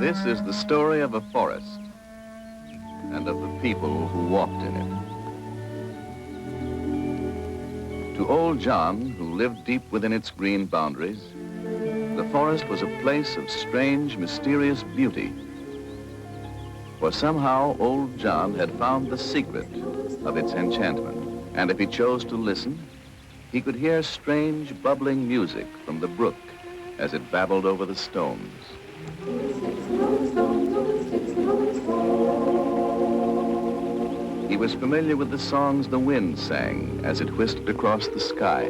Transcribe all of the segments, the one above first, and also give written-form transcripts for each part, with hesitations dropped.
This is the story of a forest and of the people who walked in it. To old John, who lived deep within its green boundaries, the forest was a place of strange, mysterious beauty. For somehow old John had found the secret of its enchantment, and if he chose to listen, he could hear strange, bubbling music from the brook as it babbled over the stones. He was familiar with the songs the wind sang as it whisked across the sky.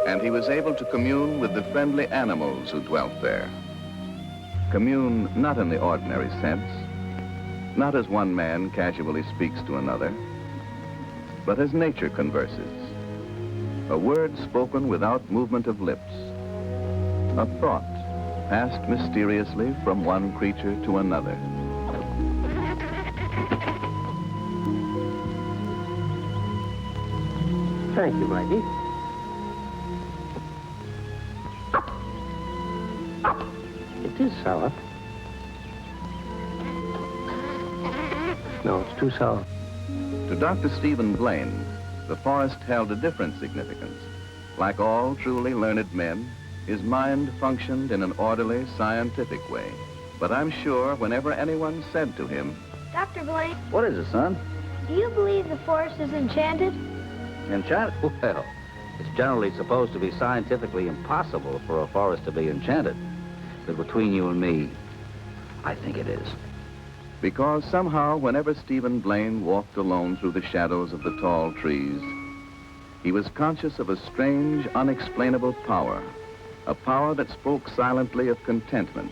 And he was able to commune with the friendly animals who dwelt there. Commune not in the ordinary sense, not as one man casually speaks to another, but as nature converses. A word spoken without movement of lips. A thought passed mysteriously from one creature to another. Thank you, Mikey. It is sour. No, it's too sour. To Dr. Stephen Blaine, the forest held a different significance. Like all truly learned men, his mind functioned in an orderly, scientific way. But I'm sure whenever anyone said to him, Dr. Blaine, What is it, son? do you believe the forest is enchanted? Enchanted? Well, it's generally supposed to be scientifically impossible for a forest to be enchanted. But between you and me, I think it is. because somehow whenever Stephen Blaine walked alone through the shadows of the tall trees, he was conscious of a strange, unexplainable power, a power that spoke silently of contentment.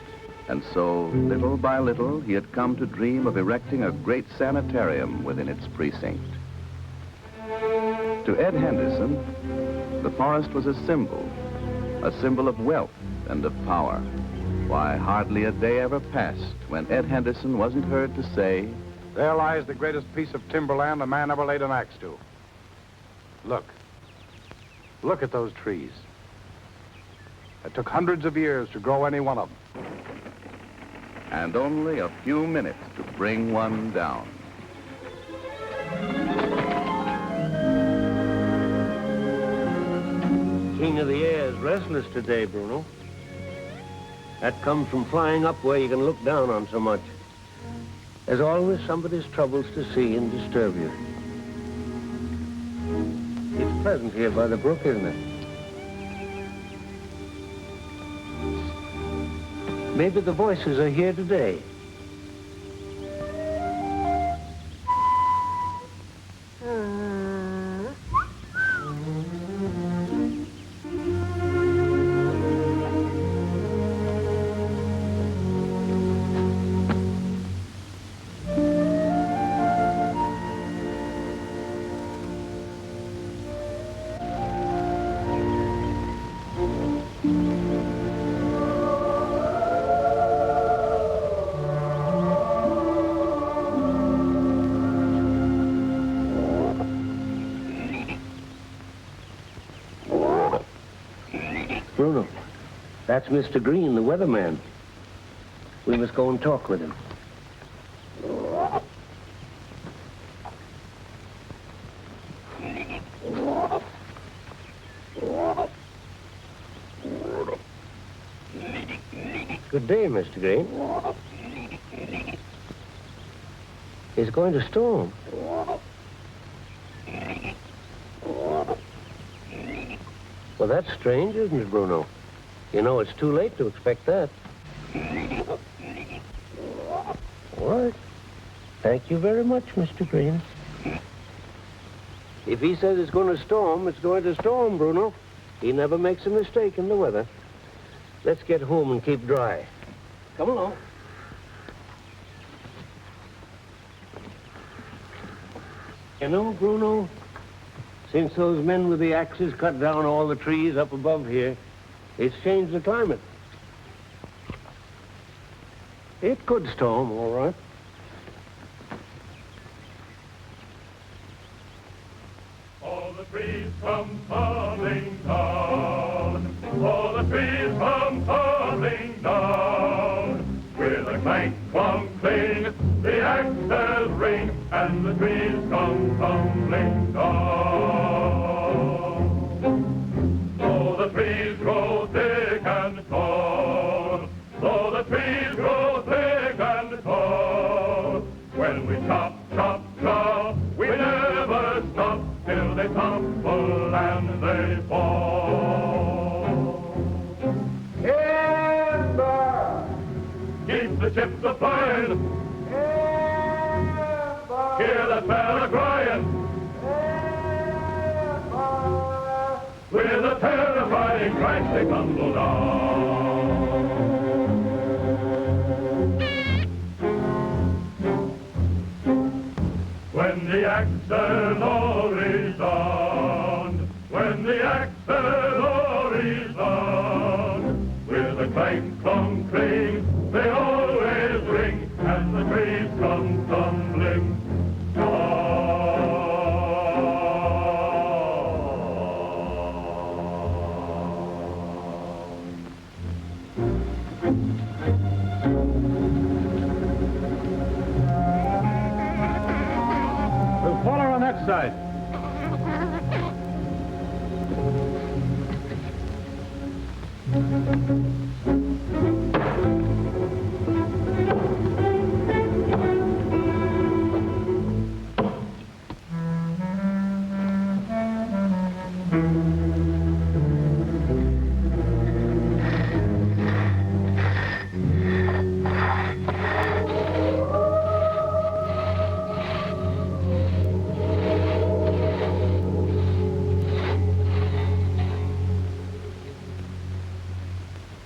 And so, little by little, he had come to dream of erecting a great sanitarium within its precinct. To Ed Henderson, the forest was a symbol of wealth and of power. Why, hardly a day ever passed when Ed Henderson wasn't heard to say, "There lies the greatest piece of timberland a man ever laid an axe to. Look. Look at those trees. It took hundreds of years to grow any one of them. and only a few minutes to bring one down. King of the air is restless today, Bruno. That comes from flying up where you can look down on so much. There's always somebody's troubles to see and disturb you. It's pleasant here by the brook, isn't it? Maybe the voices are here today. Bruno, that's Mr. Green, the weatherman. We must go and talk with him. Good day, Mr. Green. It's going to storm. Well, that's strange, isn't it, Bruno? You know, it's too late to expect that. All right. Thank you very much, Mr. Green. If he says it's going to storm, it's going to storm, Bruno. He never makes a mistake in the weather. Let's get home and keep dry. Come along. You know, Bruno, since those men with the axes cut down all the trees up above here, it's changed the climate. It could storm, all right. All the trees come tumbling down. All the trees come tumbling down. With a clank, clunk, cling, the axes ring, and the trees come tumbling down. So the trees grow thick and tall, so the trees grow thick and tall. When we chop, chop, chop, we never stop till they tumble and they fall. Timber! Keep the chips a-flying. Timber! Hear that fella crying. Timber! With a terrifying crash they tumble down. When the axes all resound, when the axes all resound, with a clank, clunk, cling, they always ring, and the trees come tumbling down. We'll follow on that side.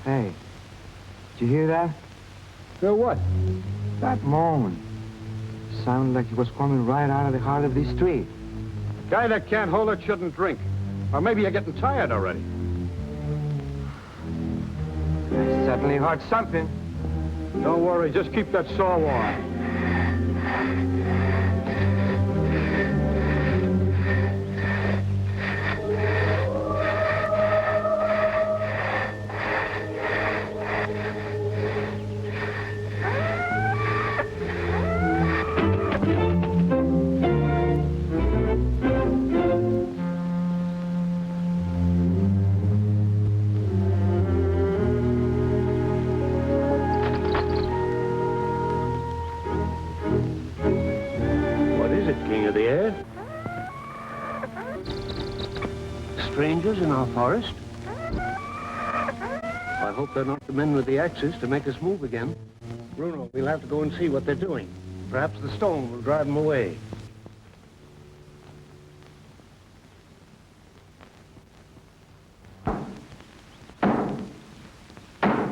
Hey, did you hear that? Hear what? That moan. Sounded like it was coming right out of the heart of this tree. Guy that can't hold it shouldn't drink. Or maybe you're getting tired already. I certainly heard something. Don't worry, just keep that saw warm. Strangers in our forest? I hope they're not the men with the axes to make us move again. Bruno, we'll have to go and see what they're doing. Perhaps the stone will drive them away.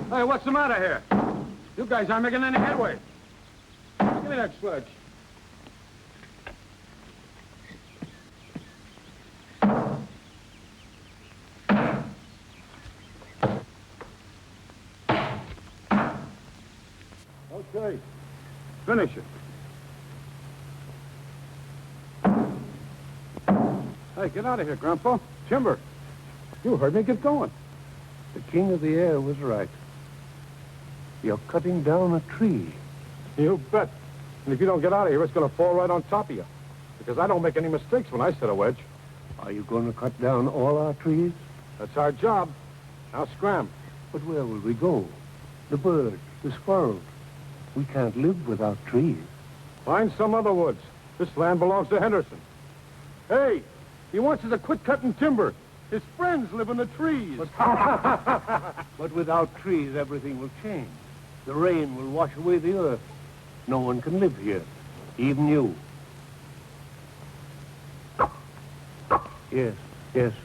Hey, what's the matter here? You guys aren't making any headway. Give me that sledge. Okay, finish it. Hey, get out of here, Grandpa. Timber. You heard me. Get going. The king of the air was right. You're cutting down a tree. You bet. And if you don't get out of here, it's going to fall right on top of you. Because I don't make any mistakes when I set a wedge. Are you going to cut down all our trees? That's our job. Now scram. But where will we go? The birds, the squirrels. We can't live without trees. Find some other woods. This land belongs to Henderson. Hey, he wants us to quit cutting timber. His friends live in the trees. But without trees, everything will change. The rain will wash away the earth. No one can live here, even you. Yes,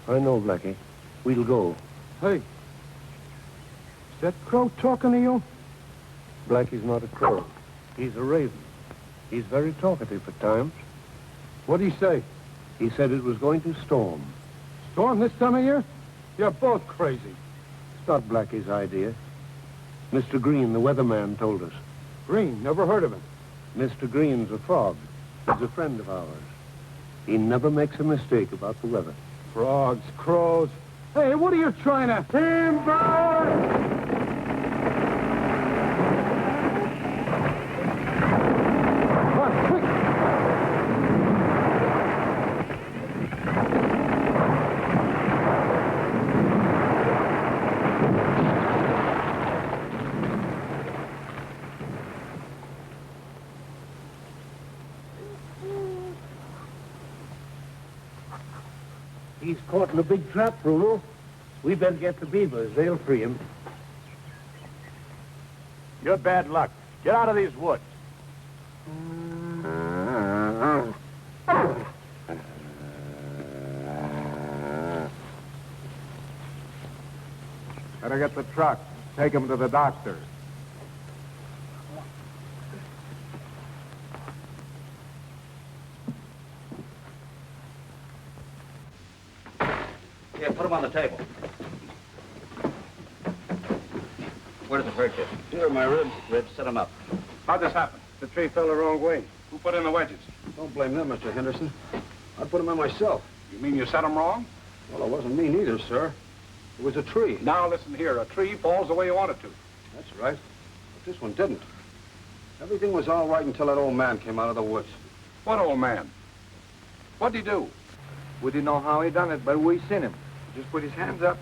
I know, Blackie. We'll go. Hey, is that crow talking to you? Blackie's not a crow. He's a raven. He's very talkative at times. What'd he say? He said it was going to storm. Storm this time of year? You're both crazy. It's not Blackie's idea. Mr. Green, the weatherman, told us. Green, never heard of him. Mr. Green's a frog. He's a friend of ours. He never makes a mistake about the weather. Frogs, crows. Hey, what are you trying to... Timber! He's caught in a big trap, Bruno. We better get the beavers. They'll free him. You're bad luck. Get out of these woods. Better get the truck. Take him to the doctor. Here, put him on the table. Where does it hurt you? Here, my ribs. Ribs, sit him up. How'd this happen? The tree fell the wrong way. Who put in the wedges? Don't blame them, Mr. Henderson. I put them in myself. You mean you set them wrong? Well, it wasn't me neither, sir. It was a tree. Now listen here. A tree falls the way you want it to. That's right. But this one didn't. Everything was all right until that old man came out of the woods. What old man? What'd he do? We didn't know how he done it, but we seen him. He just put his hands up,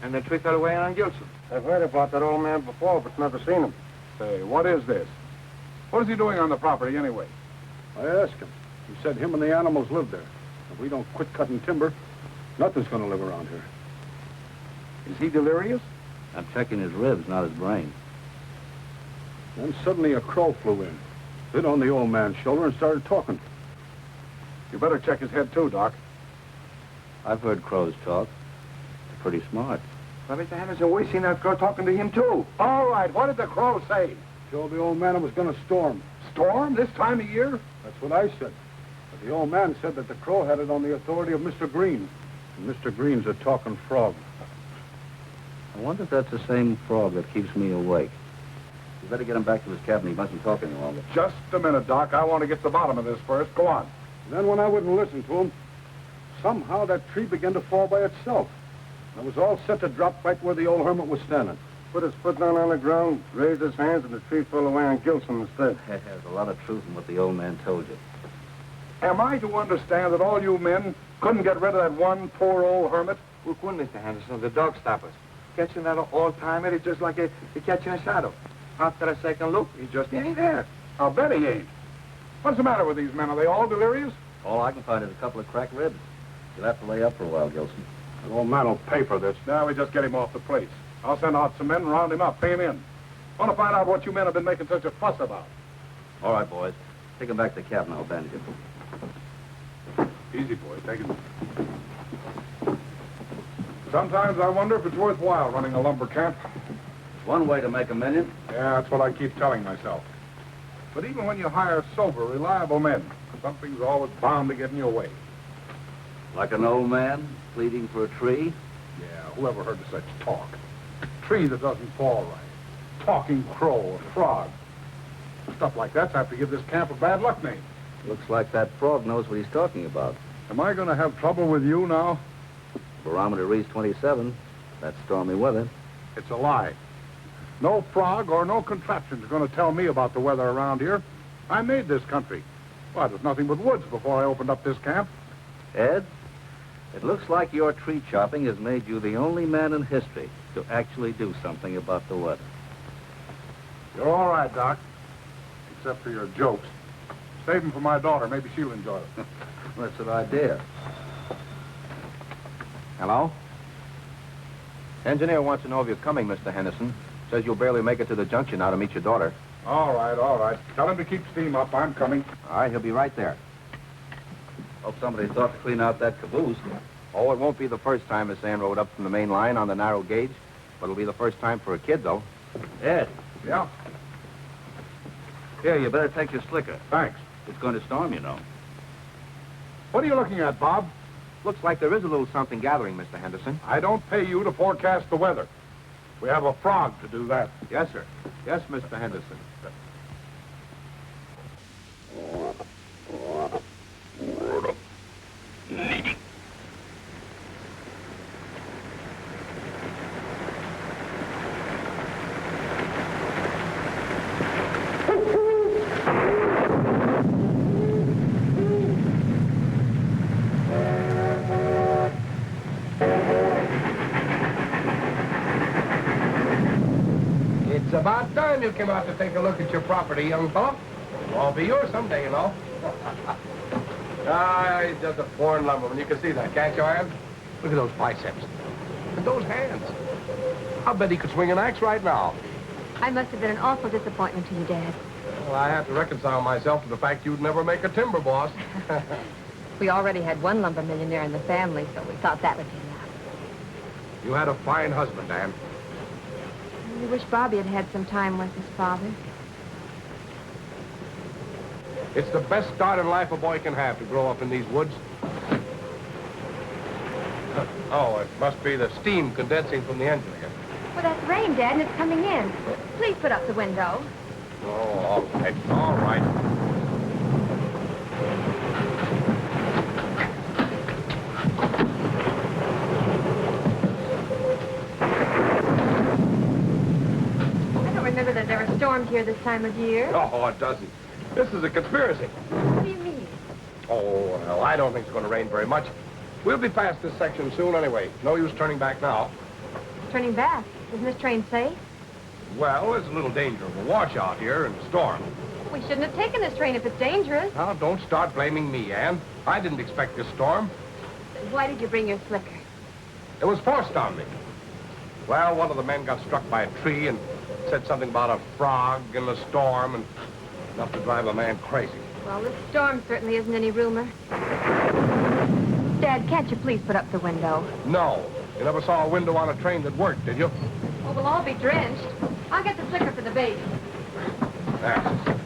and the tree fell away on Gilson. I've heard about that old man before, but never seen him. Say, what is this? What is he doing on the property anyway? I asked him. He said him and the animals live there. If we don't quit cutting timber, nothing's going to live around here. Is he delirious? I'm checking his ribs, not his brain. Then suddenly a crow flew in, bit on the old man's shoulder and started talking. You better check his head too, Doc. I've heard crows talk. They're pretty smart. But Mr. Henderson, we seen that girl talking to him, too. All right, what did the crow say? Told the old man it was going to storm. Storm this time of year? That's what I said. But the old man said that the crow had it on the authority of Mr. Green. And Mr. Green's a talking frog. I wonder if that's the same frog that keeps me awake. You better get him back to his cabin. He mustn't talk any longer. Just a minute, Doc. I want to get to the bottom of this first. Go on. And then when I wouldn't listen to him, somehow that tree began to fall by itself. And it was all set to drop right where the old hermit was standing. Put his foot down on the ground, raised his hands, and the tree fell away on Gilson instead. There's a lot of truth in what the old man told you. Am I to understand that all you men couldn't get rid of that one poor old hermit? We couldn't, Mr. Henderson. The dog stopped us. Catching that old-timer is just like a catching a shadow. After a second look, he just ain't there. I'll bet he ain't. What's the matter with these men? Are they all delirious? All I can find is a couple of cracked ribs. You'll have to lay up for a while, Gilson. The old man will pay for this. Now we just get him off the place. I'll send out some men and round him up, pay him in. I want to find out what you men have been making such a fuss about. All right, boys. Take him back to the cabin. I'll bandage him. Easy, boy. Take it. Sometimes I wonder if it's worthwhile running a lumber camp. It's one way to make a million. Yeah, that's what I keep telling myself. But even when you hire sober, reliable men, something's always bound to get in your way. Like an old man pleading for a tree. Yeah, whoever heard of such talk? Tree that doesn't fall right. Talking crow, a frog. Stuff like that's have to give this camp a bad luck name. Looks like that frog knows what he's talking about. Am I going to have trouble with you now? Barometer reads 27. That's stormy weather. It's a lie. No frog or no contraption's going to tell me about the weather around here. I made this country. Well, there's nothing but woods before I opened up this camp. Ed, it looks like your tree chopping has made you the only man in history to actually do something about the weather. You're all right, Doc. Except for your jokes. Save them for my daughter. Maybe she'll enjoy it. That's an idea. Hello? Engineer wants to know if you're coming, Mr. Henderson. Says you'll barely make it to the junction now to meet your daughter. All right, all right. Tell him to keep steam up. I'm coming. All right, he'll be right there. Hope somebody thought to clean out that caboose. Oh, it won't be the first time the sand rode up from the main line on the narrow gauge, but it'll be the first time for a kid, though. Ed, Yeah, here, you better take your slicker. thanks. It's going to storm, you know. What are you looking at, Bob? Looks like there is a little something gathering, Mr. Henderson. I don't pay you to forecast the weather. We have a frog to do that. Yes, sir. Yes, Mr. Henderson. It's about time you came out to take a look at your property, young fellow. It'll all be yours someday, you know. It's just a foreign lumberman. You can see that, can't you, Iron? Look at those biceps. And those hands. I'll bet he could swing an axe right now. I must have been an awful disappointment to you, Dad. Well, I have to reconcile myself to the fact you'd never make a timber boss. We already had one lumber millionaire in the family, so we thought that would be enough. You had a fine husband, Dan. We wish Bobby had had some time with his father. It's the best start in life a boy can have to grow up in these woods. Oh, it must be the steam condensing from the engine again. Well, that's rain, Dad, and it's coming in. Please put up the window. Oh, all right, all right. I don't remember that there were storms here this time of year. Oh, it doesn't. This is a conspiracy. What do you mean? Oh, well, I don't think it's going to rain very much. We'll be past this section soon anyway. No use turning back now. Turning back. Isn't this train safe? Well, there's a little danger of a washout here in the storm. We shouldn't have taken this train if it's dangerous. Now, don't start blaming me, Ann. I didn't expect this storm. Then why did you bring your slicker? It was forced on me. Well, one of the men got struck by a tree and said something about a frog in the storm and enough to drive a man crazy. Well, this storm certainly isn't any rumor. Dad, can't you please put up the window? No. You never saw a window on a train that worked, did you? Oh, we'll all be drenched. I'll get the slicker for the baby. There.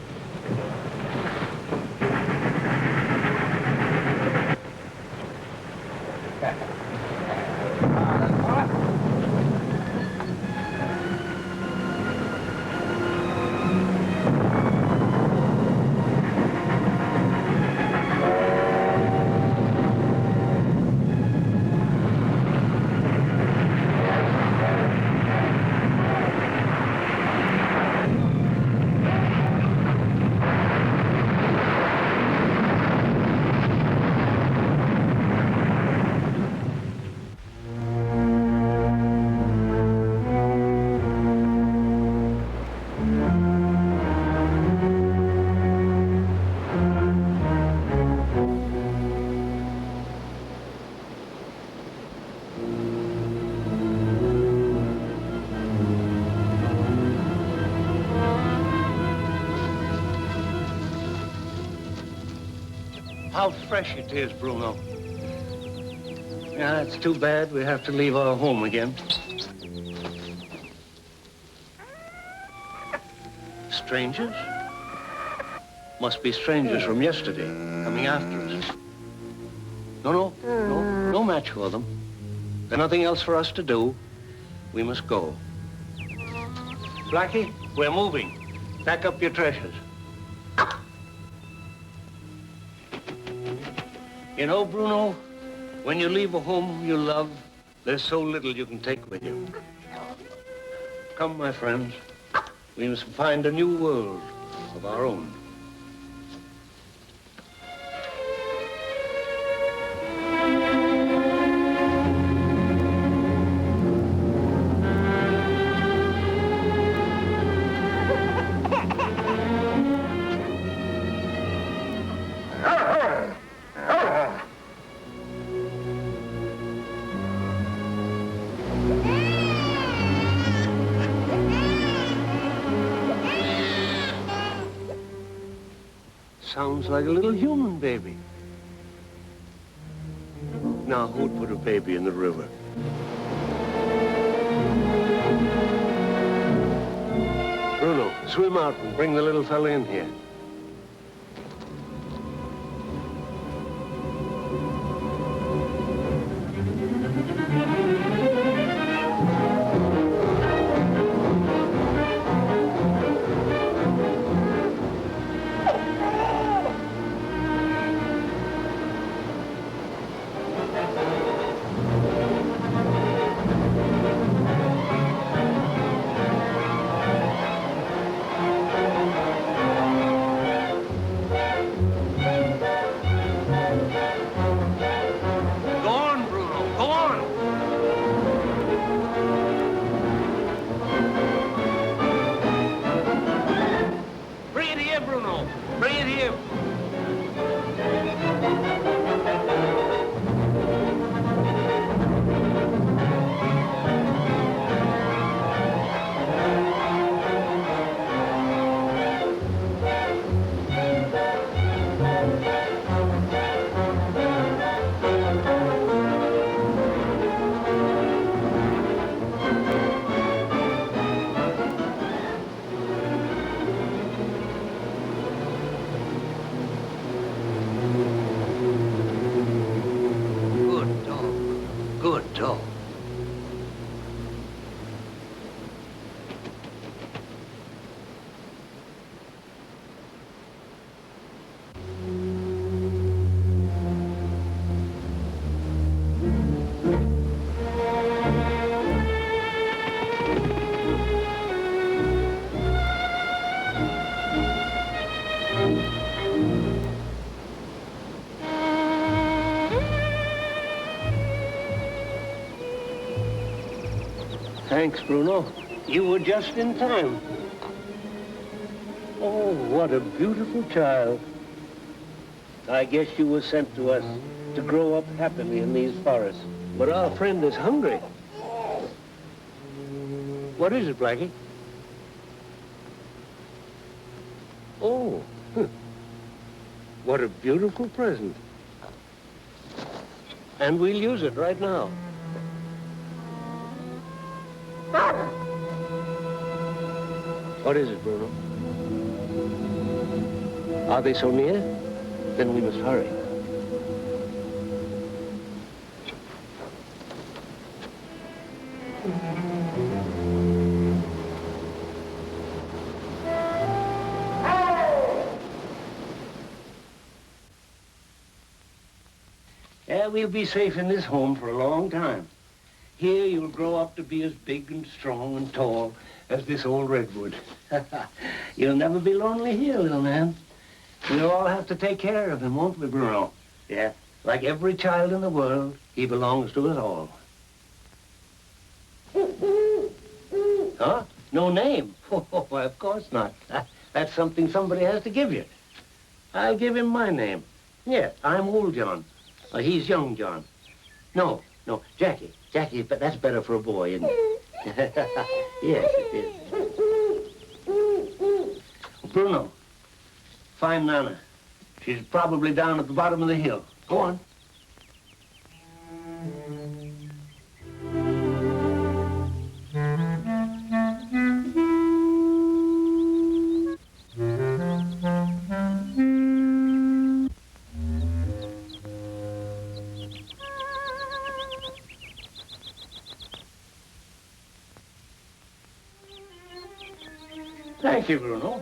How fresh it is, Bruno. Yeah, it's too bad we have to leave our home again. Strangers? Must be strangers from yesterday, coming after us. No match for them. There's nothing else for us to do. We must go. Blackie, we're moving. Pack up your treasures. You know, Bruno, when you leave a home you love, there's so little you can take with you. Come, my friends. We must find a new world of our own. Sounds like a little human baby. Now, who'd put a baby in the river? Bruno, swim out and bring the little fella in here. Thanks, Bruno. You were just in time. Oh, what a beautiful child. I guess you were sent to us to grow up happily in these forests. But our friend is hungry. What is it, Blackie? Oh, what a beautiful present. And we'll use it right now. What is it, Bruno? Are they so near? Then we must hurry. Yeah, we'll be safe in this home for a long time. Here you'll grow up to be as big and strong and tall as this old redwood. You'll never be lonely here, little man. We'll all have to take care of him, won't we, Bruno? Yeah, like every child in the world, he belongs to us all. Huh? No name? Oh, of course not. That's something somebody has to give you. I'll give him my name. Yeah, I'm Old John. He's Young John. No, Jackie. Jackie, but that's better for a boy, isn't it? Yes, it is. Bruno, find Nana. She's probably down at the bottom of the hill. Go on. Thank you, Bruno.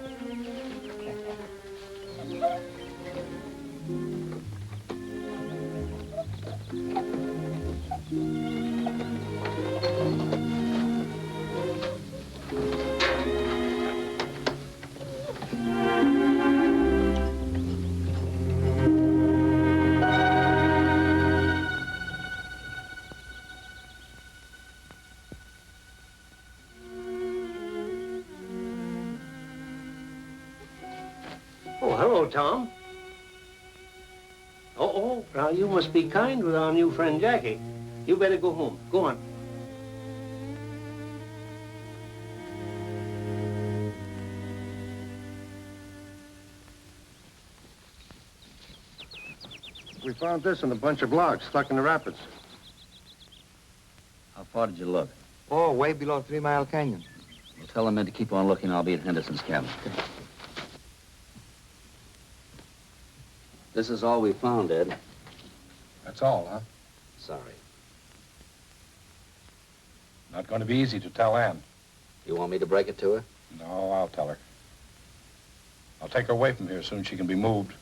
Oh, hello, Tom. Oh, now you must be kind with our new friend, Jackie. You better go home. Go on. We found this in a bunch of logs stuck in the rapids. How far did you look? Oh, way below 3 Mile Canyon. Well, tell the men to keep on looking. I'll be at Henderson's cabin. This is all we found, Ed. That's all, huh? Sorry. Not going to be easy to tell Ann. You want me to break it to her? No, I'll tell her. I'll take her away from here as soon as she can be moved.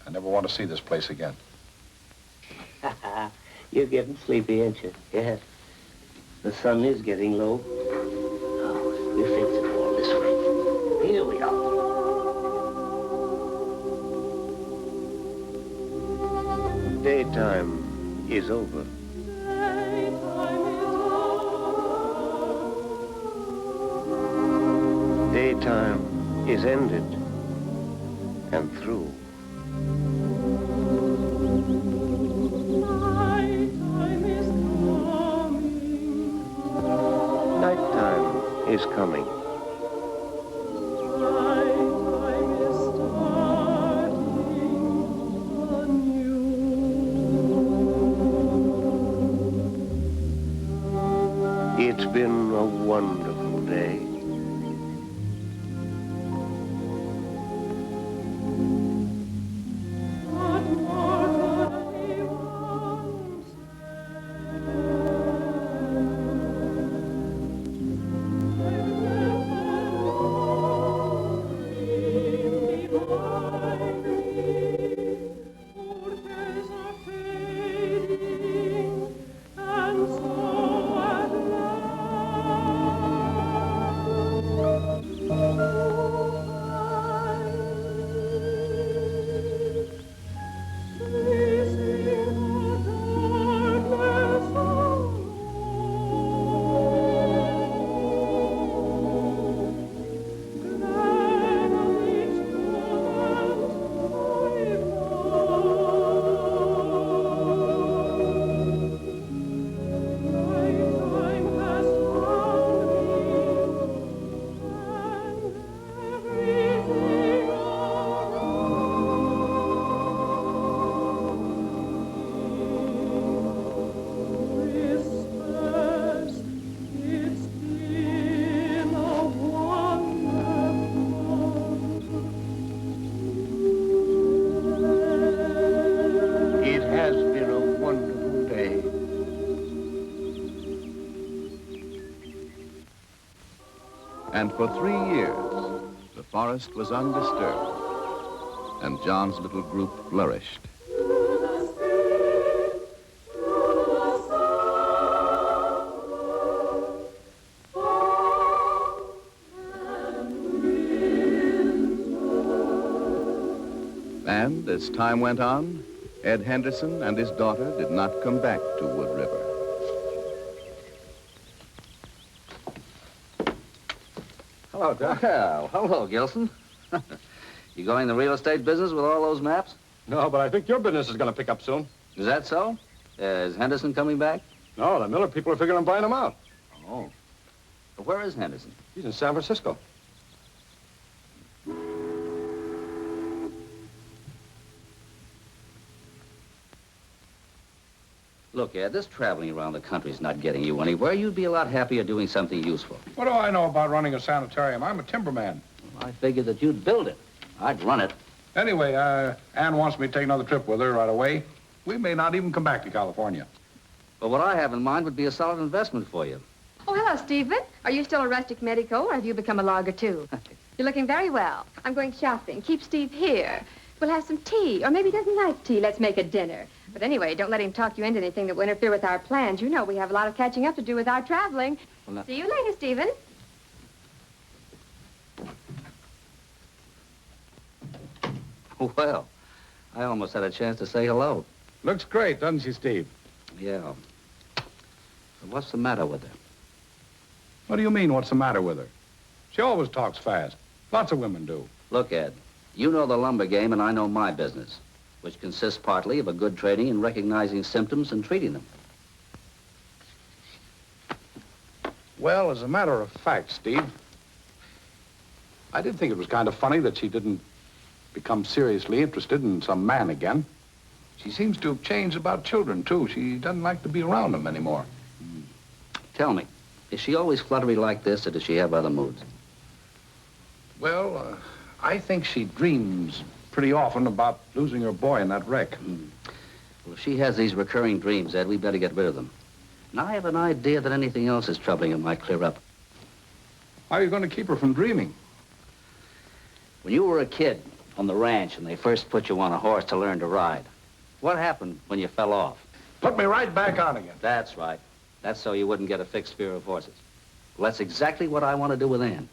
I never want to see this place again. You're getting sleepy, ain't you? Yes. The sun is getting low. Oh, we fix it all this way. Here we are. Daytime is over. Daytime is ended and through. Nighttime is coming. It's been a wonderful day. For 3 years, the forest was undisturbed, and John's little group flourished. And as time went on, Ed Henderson and his daughter did not come back to Wood River. Hello, Doc. Well, hello, Gilson. You going the real estate business with all those maps? No, but I think your business is going to pick up soon. Is that so? Is Henderson coming back? No, the Miller people are figuring on buying him out. Oh. But where is Henderson? He's in San Francisco. Look, Ed, this traveling around the country's not getting you anywhere. You'd be a lot happier doing something useful. What do I know about running a sanitarium? I'm a timberman. Well, I figured that you'd build it. I'd run it. Anyway, Ann wants me to take another trip with her right away. We may not even come back to California. But what I have in mind would be a solid investment for you. Oh, hello, Stephen. Are you still a rustic medico, or have you become a logger, too? You're looking very well. I'm going shopping. Keep Steve here. We'll have some tea, or maybe he doesn't like tea. Let's make a dinner. But anyway, don't let him talk you into anything that will interfere with our plans. You know we have a lot of catching up to do with our traveling. Well, See you later, Stephen. Well, I almost had a chance to say hello. Looks great, doesn't she, Steve? Yeah. But what's the matter with her? What do you mean, what's the matter with her? She always talks fast. Lots of women do. Look, Ed, you know the lumber game and I know my business, which consists partly of a good training in recognizing symptoms and treating them. Well, as a matter of fact, Steve, I did think it was kind of funny that she didn't become seriously interested in some man again. She seems to have changed about children, too. She doesn't like to be around them anymore. Tell me, is she always fluttery like this, or does she have other moods? Well, I think she dreams pretty often about losing her boy in that wreck. Well, if she has these recurring dreams, Ed, we better get rid of them. And I have an idea that anything else is troubling her might clear up. How are you going to keep her from dreaming? When you were a kid on the ranch and they first put you on a horse to learn to ride, what happened when you fell off? Put me right back on again. That's right. That's so you wouldn't get a fixed fear of horses. Well, that's exactly what I want to do with Ann.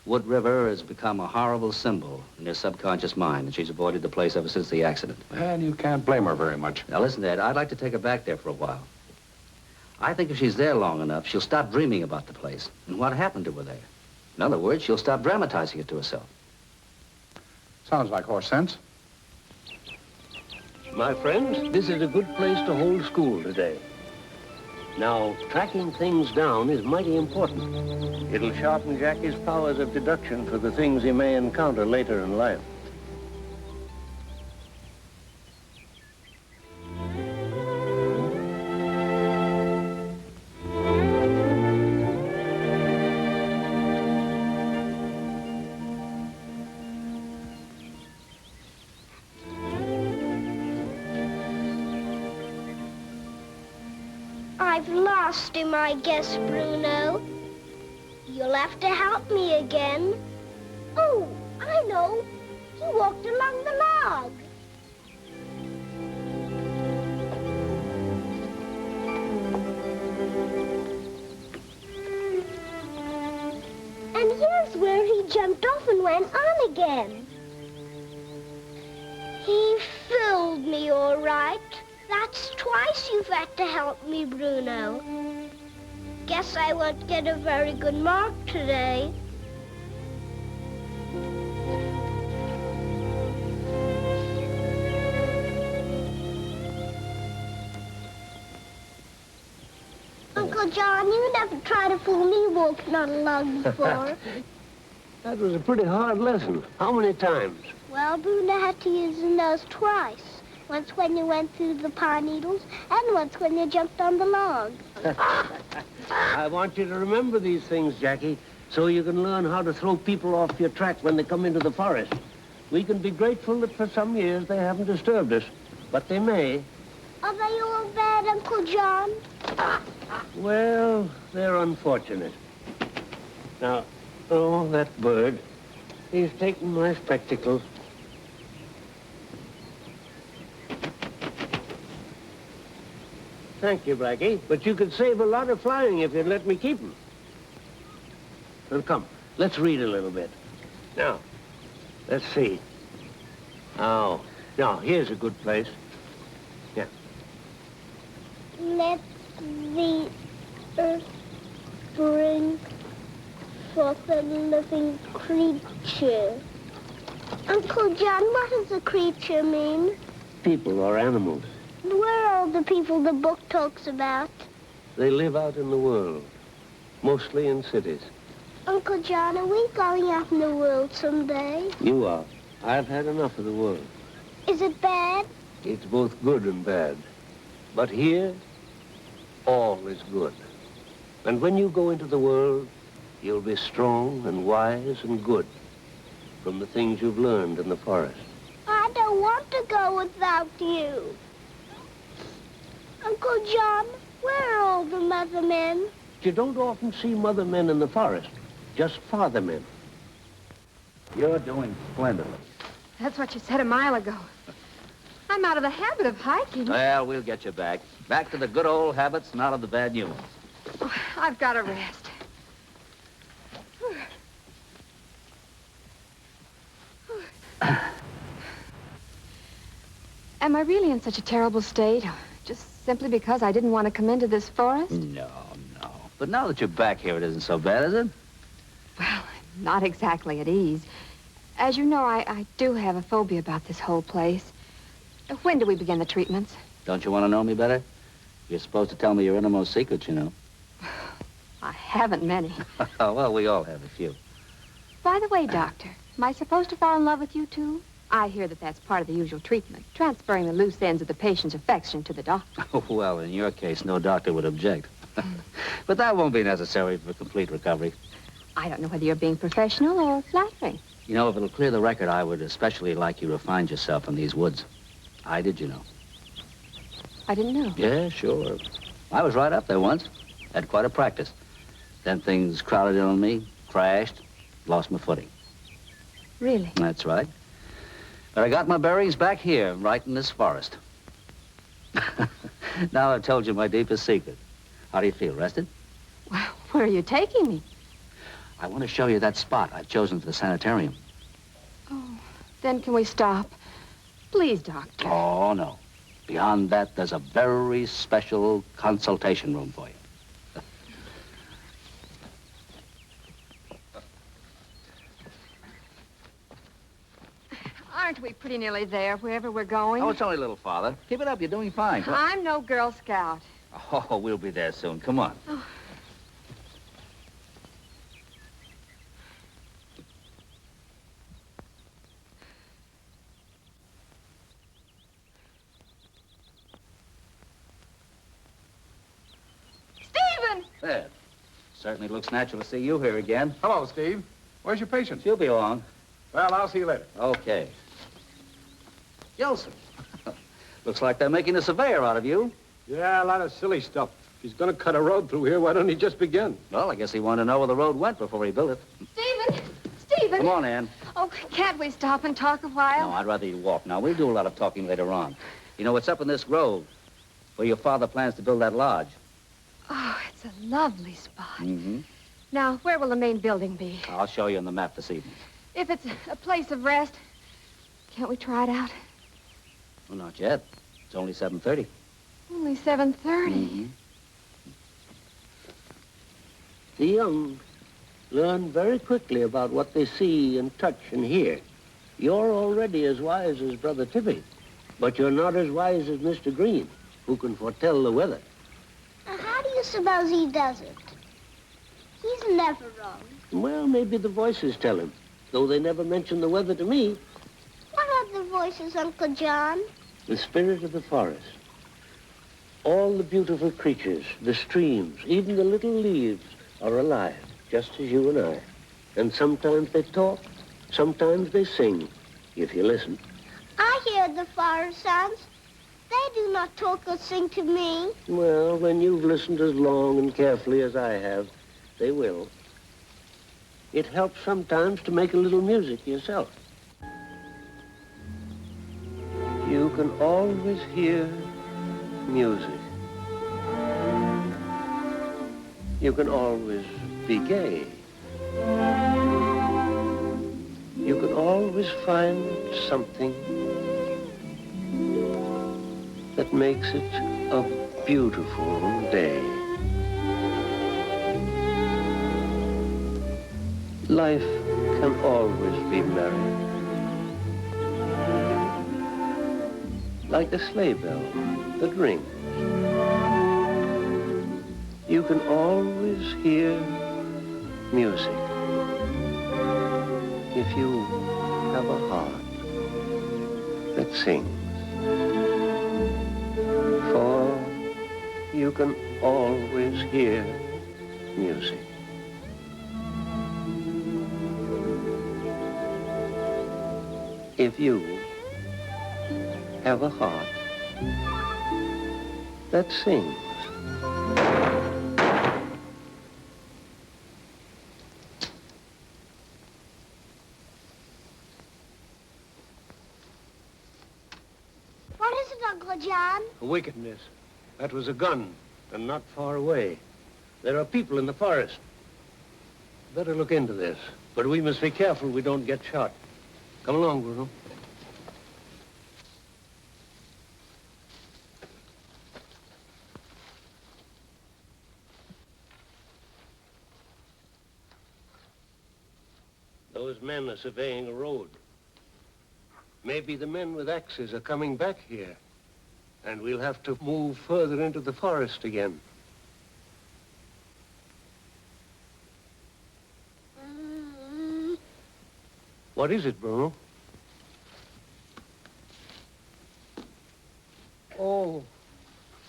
Wood River has become a horrible symbol in her subconscious mind, and she's avoided the place ever since the accident. And you can't blame her very much. Now, listen, Ed, I'd like to take her back there for a while. I think if she's there long enough, she'll stop dreaming about the place and what happened to her there. In other words, she'll stop dramatizing it to herself. Sounds like horse sense. My friends, this is a good place to hold school today. Now, tracking things down is mighty important. It'll sharpen Jackie's powers of deduction for the things he may encounter later in life. I've lost him, I guess, Bruno. You'll have to help me again. Oh, I know. He walked along the log. And here's where he jumped off and went on again. He fooled me, all right. That's twice you've had to help me, Bruno. Guess I won't get a very good mark today. Uncle John, you never tried to fool me walking on a log before. That was a pretty hard lesson. How many times? Well, Bruno had to use his nose twice. Once when you went through the pine needles, and once when you jumped on the log. I want you to remember these things, Jackie, so you can learn how to throw people off your track when they come into the forest. We can be grateful that for some years they haven't disturbed us, but they may. Are they all bad, Uncle John? Well, they're unfortunate. Now, Oh, that bird. He's taken my spectacles. Thank you, Blackie. But you could save a lot of flying if you'd let me keep them. Well, come, let's read a little bit. Now, let's see. Oh, now, here's a good place. Yeah. Let the earth bring forth a living creature. Uncle John, what does a creature mean? People or animals. Where are all the people the book talks about? They live out in the world, mostly in cities. Uncle John, are we going out in the world someday? You are. I've had enough of the world. Is it bad? It's both good and bad. But here, all is good. And when you go into the world, you'll be strong and wise and good from the things you've learned in the forest. I don't want to go without you. Uncle John, where are all the mother men? You don't often see mother men in the forest, just father men. You're doing splendidly. That's what you said a mile ago. I'm out of the habit of hiking. Well, we'll get you back. Back to the good old habits and out of the bad new ones. Oh, I've got to rest. Am I really in such a terrible state? Just simply because I didn't want to come into this forest? No. But now that you're back here, it isn't so bad, is it? Well, I'm not exactly at ease. As you know, I do have a phobia about this whole place. When do we begin the treatments? Don't you want to know me better? You're supposed to tell me your innermost secrets, you know. I haven't many. Well, we all have a few. By the way, Doctor, am I supposed to fall in love with you, too? I hear that that's part of the usual treatment, transferring the loose ends of the patient's affection to the doctor. Well, in your case, no doctor would object. But that won't be necessary for complete recovery. I don't know whether you're being professional or flattering. You know, if it'll clear the record, I would especially like you to find yourself in these woods. I did, you know. I didn't know. Yeah, sure. I was right up there once. Had quite a practice. Then things crowded in on me, crashed, lost my footing. Really? That's right. But I got my bearings back here, right in this forest. Now I've told you my deepest secret. How do you feel, rested? Well, where are you taking me? I want to show you that spot I've chosen for the sanitarium. Oh, then can we stop? Please, Doctor. Oh, no. Beyond that, there's a very special consultation room for you. Aren't we pretty nearly there, wherever we're going? Oh, it's only a little farther. Keep it up. You're doing fine. I'm no Girl Scout. Oh, we'll be there soon. Come on. Oh. Stephen! There. Certainly looks natural to see you here again. Hello, Steve. Where's your patient? She'll be along. Well, I'll see you later. Okay. Gilson. Looks like they're making a surveyor out of you. Yeah, a lot of silly stuff. If he's going to cut a road through here, why don't he just begin? Well, I guess he wanted to know where the road went before he built it. Stephen! Come on, Ann. Oh, can't we stop and talk a while? No, I'd rather you walk now. We'll do a lot of talking later on. You know, it's up in this grove where your father plans to build that lodge. Oh, it's a lovely spot. Mm-hmm. Now, where will the main building be? I'll show you on the map this evening. If it's a place of rest, can't we try it out? Well, not yet. It's only 7:30. Only 7:30. Mm-hmm. The young learn very quickly about what they see and touch and hear. You're already as wise as Brother Tippy, but you're not as wise as Mr. Green, who can foretell the weather. How do you suppose he does it? He's never wrong. Well, maybe the voices tell him, though they never mention the weather to me. What are the voices, Uncle John? The spirit of the forest. All the beautiful creatures, the streams, even the little leaves are alive, just as you and I. And sometimes they talk, sometimes they sing, if you listen. I hear the forest sounds. They do not talk or sing to me. Well, when you've listened as long and carefully as I have, they will. It helps sometimes to make a little music yourself. You can always hear music. You can always be gay. You can always find something that makes it a beautiful day. Life can always be merry, like a sleigh bell that rings. You can always hear music if you have a heart that sings. For you can always hear music. If you have a heart that sings. What is it, Uncle John? Wickedness. That was a gun, and not far away. There are people in the forest. Better look into this, but we must be careful we don't get shot. Come along, Bruno. Those men are surveying a road. Maybe the men with axes are coming back here, and we'll have to move further into the forest again. What is it, Bruno? Oh,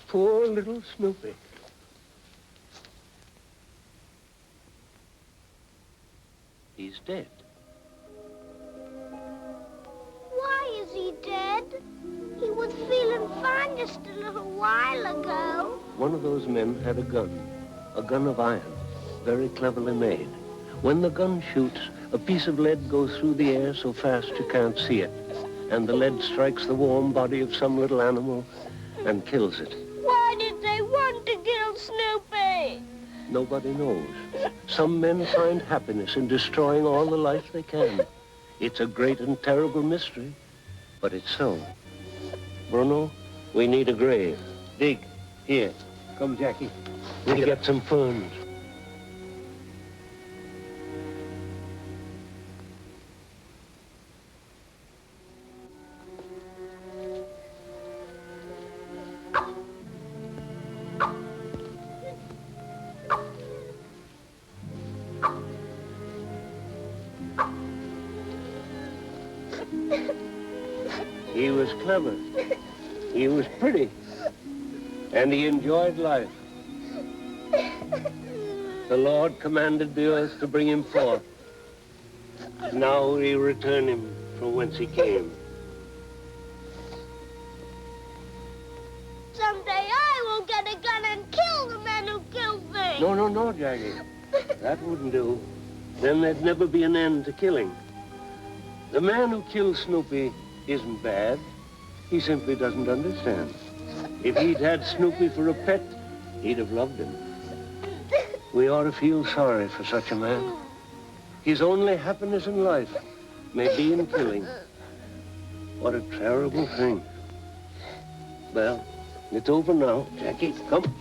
poor little Snoopy. He's dead. Why is he dead? He was feeling fine just a little while ago. One of those men had a gun of iron, very cleverly made. When the gun shoots, a piece of lead goes through the air so fast you can't see it, and the lead strikes the warm body of some little animal and kills it. Why did they want to kill Snoopy? Nobody knows. Some men find happiness in destroying all the life they can. It's a great and terrible mystery, but it's so. Bruno, we need a grave. Dig. Here. Come, Jackie. We'll get some ferns. He was clever. He was pretty. And he enjoyed life. The Lord commanded the earth to bring him forth. Now we return him from whence he came. Someday I will get a gun and kill the man who killed me. No, Jackie. That wouldn't do. Then there'd never be an end to killing. The man who killed Snoopy isn't bad. He simply doesn't understand. If he'd had Snoopy for a pet, he'd have loved him. We ought to feel sorry for such a man. His only happiness in life may be in killing. What a terrible thing. Well, it's over now. Jackie, come.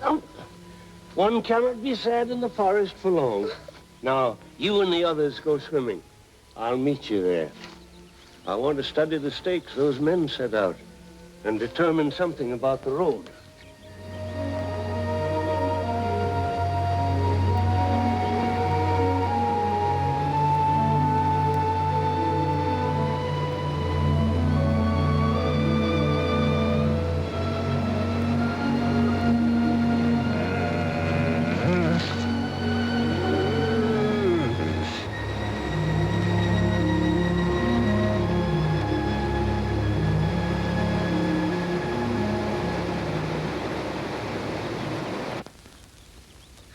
Come. One cannot be sad in the forest for long. Now, you and the others go swimming. I'll meet you there. I want to study the stakes those men set out and determine something about the road.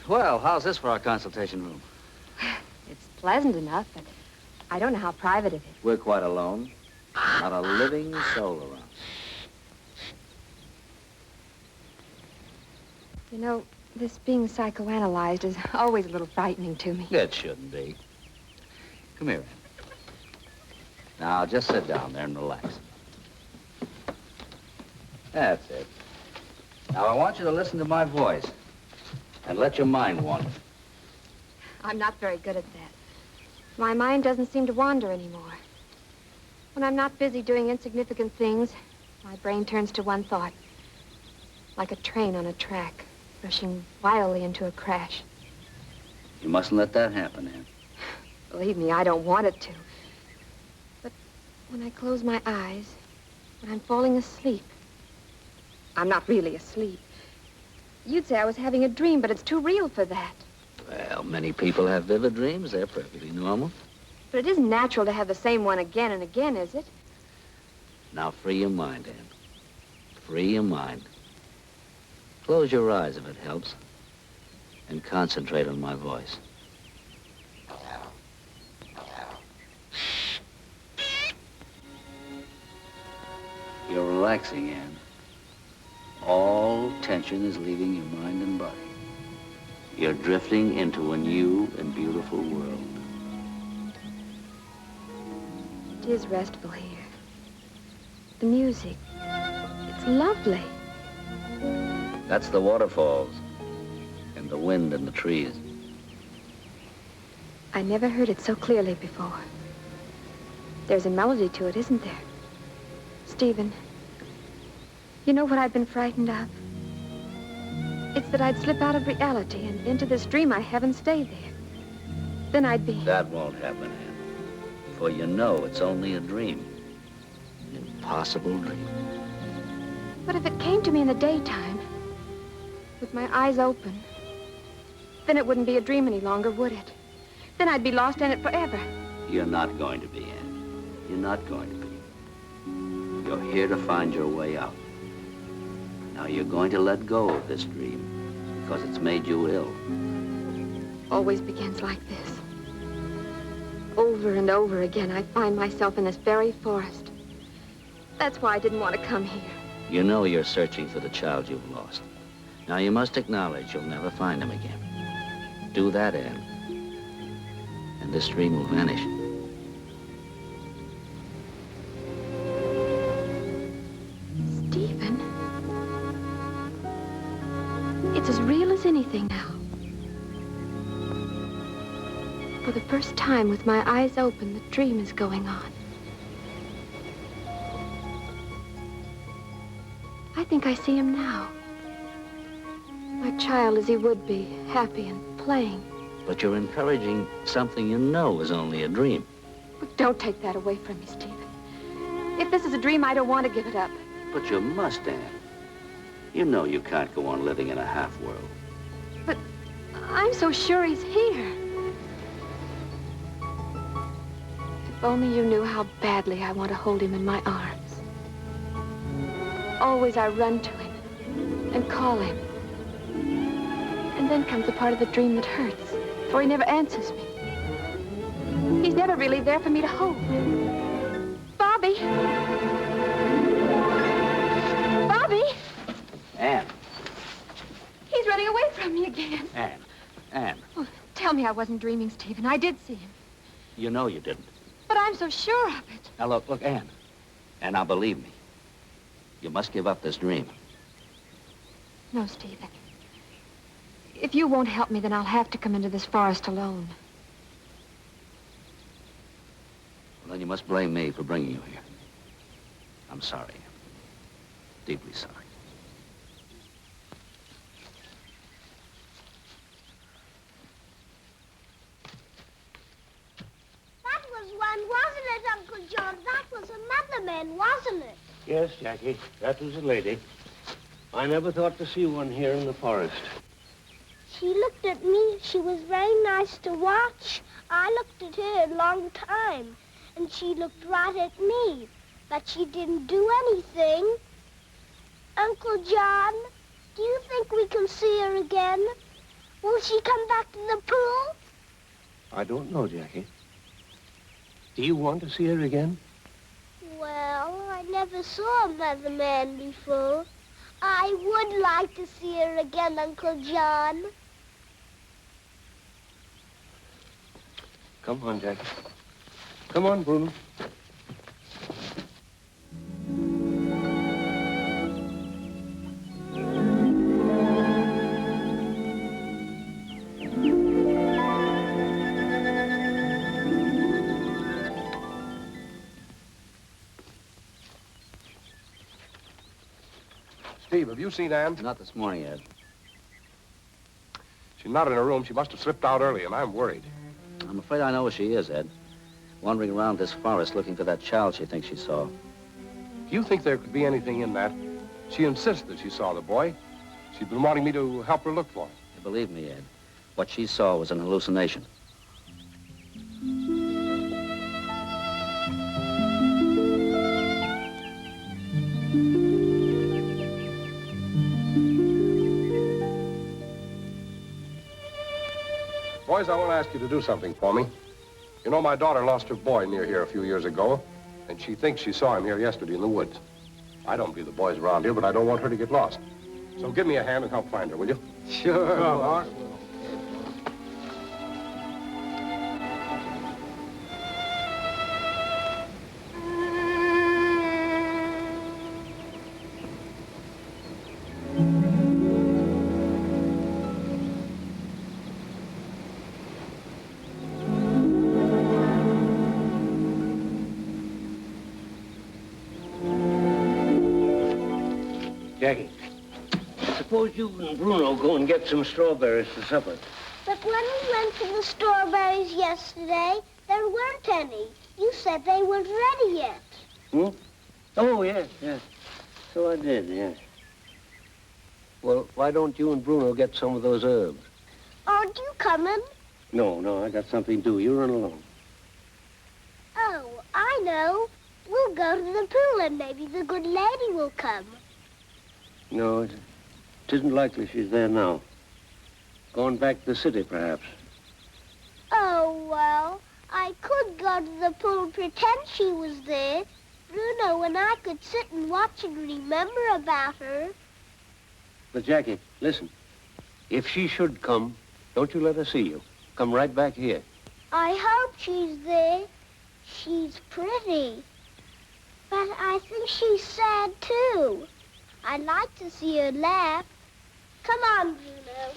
Well, how's this for our consultation room? pleasant enough, but I don't know how private it is. We're quite alone. Not a living soul around. You know, this being psychoanalyzed is always a little frightening to me. It shouldn't be. Come here, Ann. Now, just sit down there and relax. That's it. Now, I want you to listen to my voice and let your mind wander. I'm not very good at that. My mind doesn't seem to wander anymore. When I'm not busy doing insignificant things, my brain turns to one thought. Like a train on a track, rushing wildly into a crash. You mustn't let that happen, Ann. Believe me, I don't want it to. But when I close my eyes, when I'm falling asleep, I'm not really asleep. You'd say I was having a dream, but it's too real for that. Well, many people have vivid dreams. They're perfectly normal. But it isn't natural to have the same one again and again, is it? Now, free your mind, Ann. Free your mind. Close your eyes if it helps. And concentrate on my voice. You're relaxing, Ann. All tension is leaving your mind and body. You're drifting into a new and beautiful world. It is restful here. The music, it's lovely. That's the waterfalls and the wind and the trees. I never heard it so clearly before. There's a melody to it, isn't there? Stephen, you know what I've been frightened of? It's that I'd slip out of reality and into this dream I have and stay there. Then I'd be... That won't happen, Ann. For you know it's only a dream. An impossible dream. But if it came to me in the daytime, with my eyes open, then it wouldn't be a dream any longer, would it? Then I'd be lost in it forever. You're not going to be, Ann. You're not going to be. You're here to find your way out. Now you're going to let go of this dream because it's made you ill. Always begins like this. Over and over again, I find myself in this very forest. That's why I didn't want to come here. You know you're searching for the child you've lost. Now you must acknowledge you'll never find him again. Do that, Ann, and this dream will vanish. Stephen? It's as real as anything now. For the first time, with my eyes open, the dream is going on. I think I see him now. My child as he would be, happy and playing. But you're encouraging something you know is only a dream. But don't take that away from me, Stephen. If this is a dream, I don't want to give it up. But you must, Ann. You know you can't go on living in a half-world. But I'm so sure he's here. If only you knew how badly I want to hold him in my arms. Always I run to him and call him. And then comes the part of the dream that hurts, for he never answers me. He's never really there for me to hold. Bobby! Bobby! Ann. He's running away from me again. Ann. Oh, tell me I wasn't dreaming, Stephen. I did see him. You know you didn't. But I'm so sure of it. Now, look, Ann. And now, believe me, you must give up this dream. No, Stephen. If you won't help me, then I'll have to come into this forest alone. Well, then you must blame me for bringing you here. I'm sorry. Deeply sorry. That was one, wasn't it, Uncle John? That was another man, wasn't it? Yes, Jackie, that was a lady. I never thought to see one here in the forest. She looked at me. She was very nice to watch. I looked at her a long time, and she looked right at me, but she didn't do anything. Uncle John, do you think we can see her again? Will she come back to the pool? I don't know, Jackie. Do you want to see her again? Well, I never saw another man before. I would like to see her again, Uncle John. Come on, Jackie. Come on, Bruno. Steve, have you seen Ann? Not this morning, Ed. She's not in her room. She must have slipped out early, and I'm worried. I'm afraid I know where she is, Ed. Wandering around this forest looking for that child she thinks she saw. Do you think there could be anything in that? She insists that she saw the boy. She's been wanting me to help her look for him. Believe me, Ed, what she saw was an hallucination. Boys, I want to ask you to do something for me. You know, my daughter lost her boy near here a few years ago, and she thinks she saw him here yesterday in the woods. I don't believe the boy's around here, but I don't want her to get lost. So give me a hand and help find her, will you? Sure. All right. Jackie, suppose you and Bruno go and get some strawberries for supper. But when we went to the strawberries yesterday, there weren't any. You said they weren't ready yet. Hmm? Oh, yes, yes. So I did, yes. Well, why don't you and Bruno get some of those herbs? Aren't you coming? No, I got something to do. You run along. Oh, I know. We'll go to the pool and maybe the good lady will come. No, it isn't likely she's there now. Gone back to the city, perhaps. Oh, well, I could go to the pool and pretend she was there. Bruno and I could sit and watch and remember about her. But, Jackie, listen. If she should come, don't you let her see you. Come right back here. I hope she's there. She's pretty. But I think she's sad, too. I'd like to see her laugh. Come on, Bruno.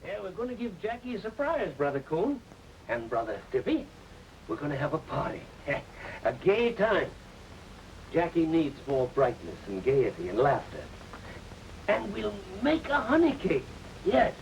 Yeah, we're going to give Jackie a surprise, Brother Coon. And Brother Tippy. We're going to have a party. A gay time. Jackie needs more brightness and gaiety and laughter. And we'll make a honey cake. Yes.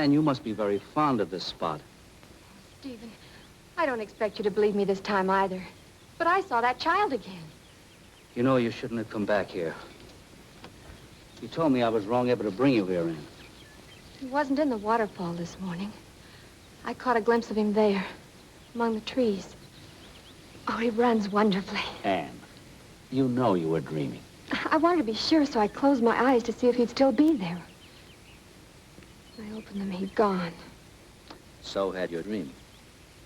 Anne, you must be very fond of this spot. Stephen, I don't expect you to believe me this time either. But I saw that child again. You know, you shouldn't have come back here. You told me I was wrong ever to bring you here, Anne. He wasn't in the waterfall this morning. I caught a glimpse of him there, among the trees. Oh, he runs wonderfully. Anne, you know you were dreaming. I wanted to be sure, so I closed my eyes to see if he'd still be there. When I opened them, he'd gone. So had your dream.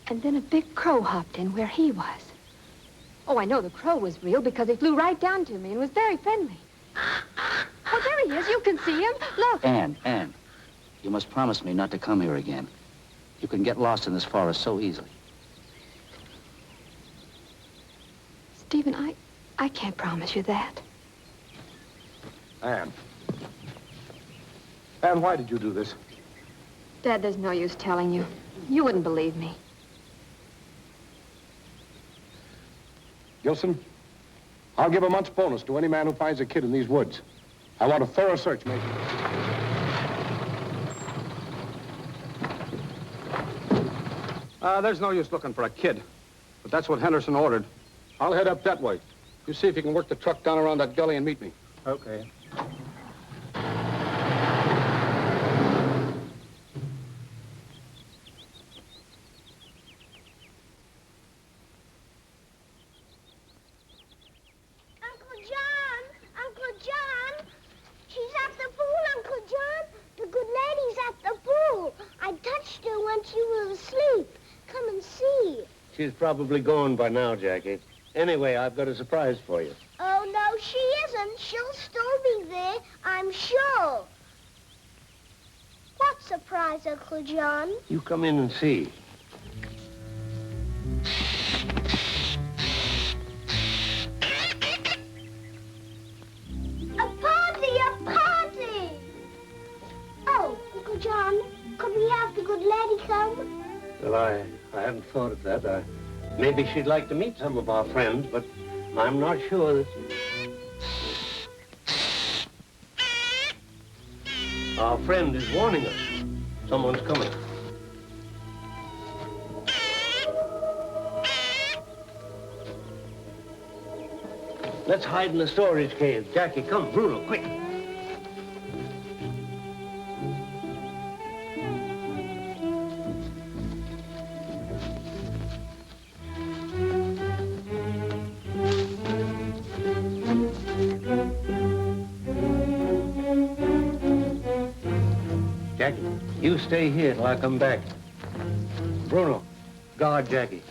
And then a big crow hopped in where he was. Oh, I know the crow was real because he flew right down to me and was very friendly. Oh, there he is. You can see him. Look. Anne, you must promise me not to come here again. You can get lost in this forest so easily. Stephen, I can't promise you that. Anne. Anne, why did you do this? Dad, there's no use telling you. You wouldn't believe me. Gilson, I'll give a month's bonus to any man who finds a kid in these woods. I want a thorough search, Major. There's no use looking for a kid, but that's what Henderson ordered. I'll head up that way. You see if you can work the truck down around that gully and meet me. Okay. Uncle John! She's at the pool, Uncle John. The good lady's at the pool. I touched her when she was asleep. Come and see. She's probably gone by now, Jackie. Anyway, I've got a surprise for you. Oh, no, she isn't. She'll still be there, I'm sure. What surprise, Uncle John? You come in and see. A party! Oh, Uncle John, could we have the good lady come? Well, I hadn't thought of that. Maybe she'd like to meet some of our friends, but I'm not sure that... Our friend is warning us. Someone's coming. Let's hide in the storage cave. Jackie, come. Bruno, quick. Jackie, you stay here till I come back. Bruno, guard Jackie.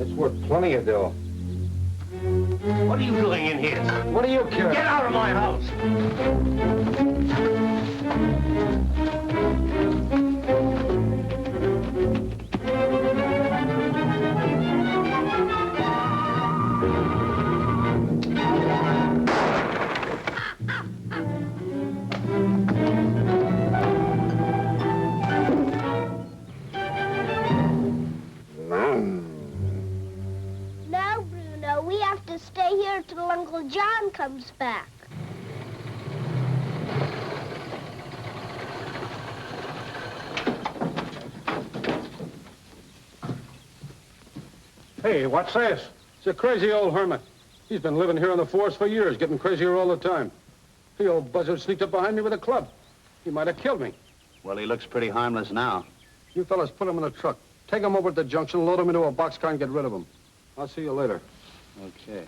It's worth plenty of dough. What are you doing in here? What do you care? Get out of my house! No, Bruno, we have to stay here till Uncle John comes back. Hey, what's this? It's a crazy old hermit. He's been living here in the forest for years, getting crazier all the time. The old buzzard sneaked up behind me with a club. He might have killed me. Well, he looks pretty harmless now. You fellas put him in a truck. Take him over to the junction, load him into a boxcar, and get rid of him. I'll see you later. Okay.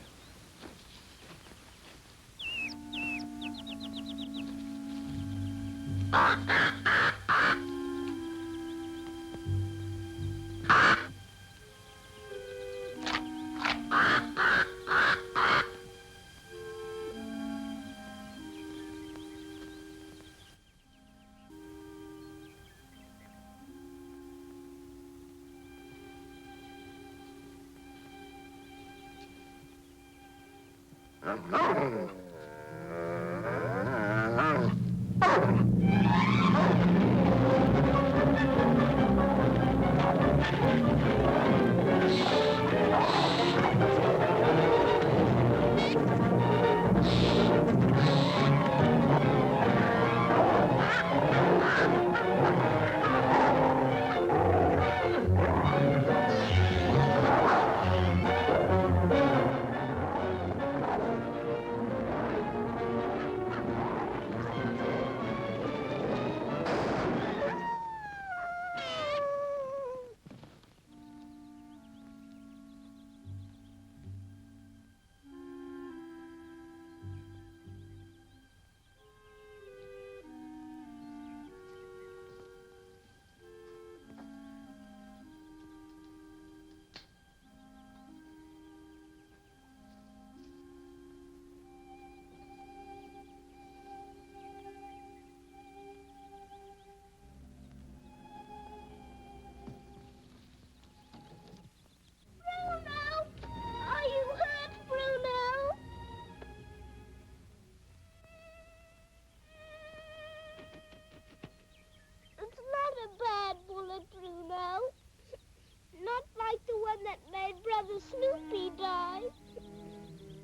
Snoopy die.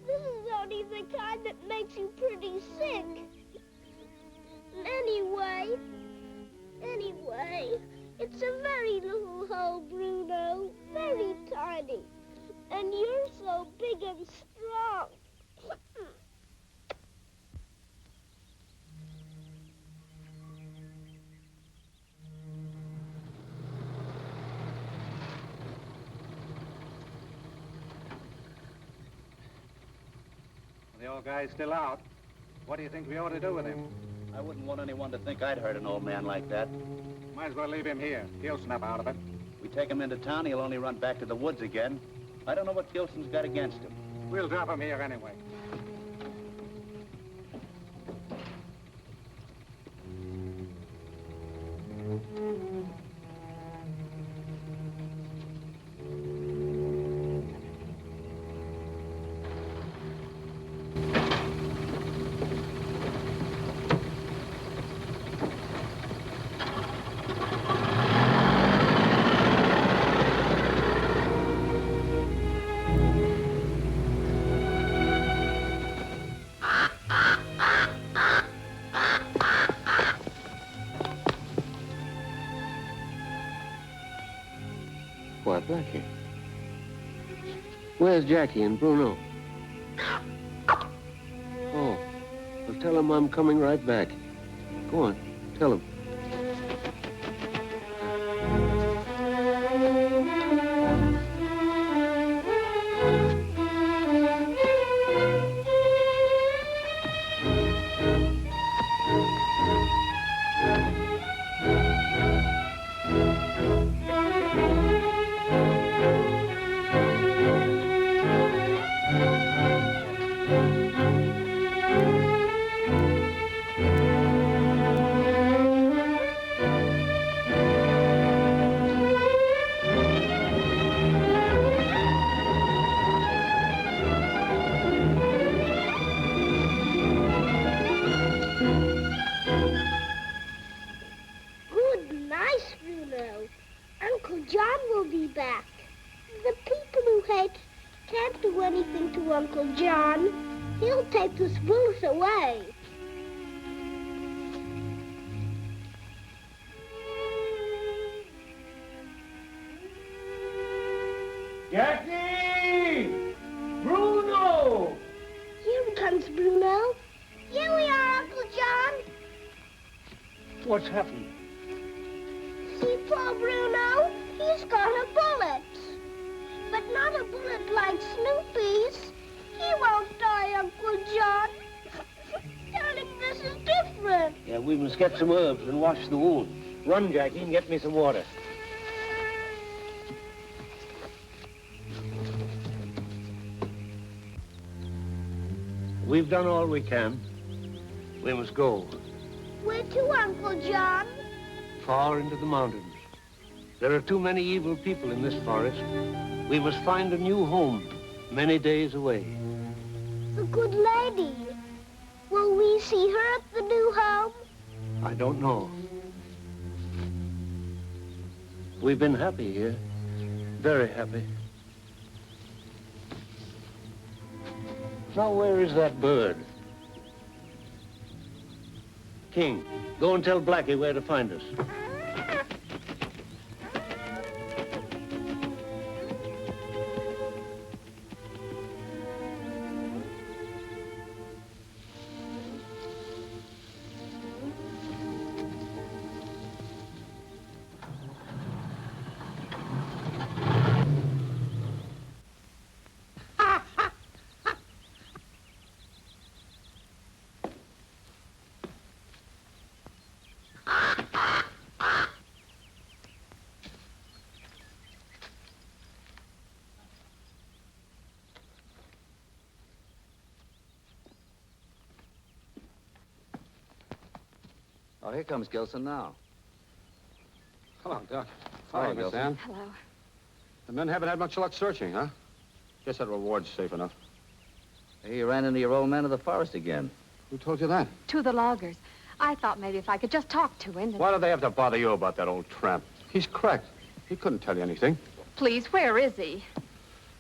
This is only the kind that makes you pretty sick. Anyway, it's a very little hole, Bruno. Very tiny. And you're so big and strong. The old guy's still out. What do you think we ought to do with him? I wouldn't want anyone to think I'd hurt an old man like that. Might as well leave him here. He'll snap out of it. We take him into town, he'll only run back to the woods again. I don't know what Gilson's got against him. We'll drop him here anyway. What, Blackie? Where's Jackie and Bruno? Oh, well, tell him I'm coming right back. Go on, tell him. Uncle John. He'll take the spruce away. Jackie! Bruno! Here comes Bruno. Here we are, Uncle John. What's happened? See poor Bruno? He's got a bullet. But not a bullet like Snoopy's. He won't die, Uncle John. Darling, this is different. different. Yeah, we must get some herbs and wash the wound. Run, Jackie, and get me some water. We've done all we can. We must go. Where to, Uncle John? Far into the mountains. There are too many evil people in this forest. We must find a new home many days away. The good lady. Will we see her at the new home? I don't know. We've been happy here. Very happy. Now, where is that bird? King, go and tell Blackie where to find us. Oh, here comes Gilson now. Hello, Doc. Hello, Miss Gilson. Ann. Hello. The men haven't had much luck searching, huh? Guess that reward's safe enough. Hey, you ran into your old man of the forest again. Who told you that? To the loggers. I thought maybe if I could just talk to him. Why do they have to bother you about that old tramp? He's cracked. He couldn't tell you anything. Please, where is he?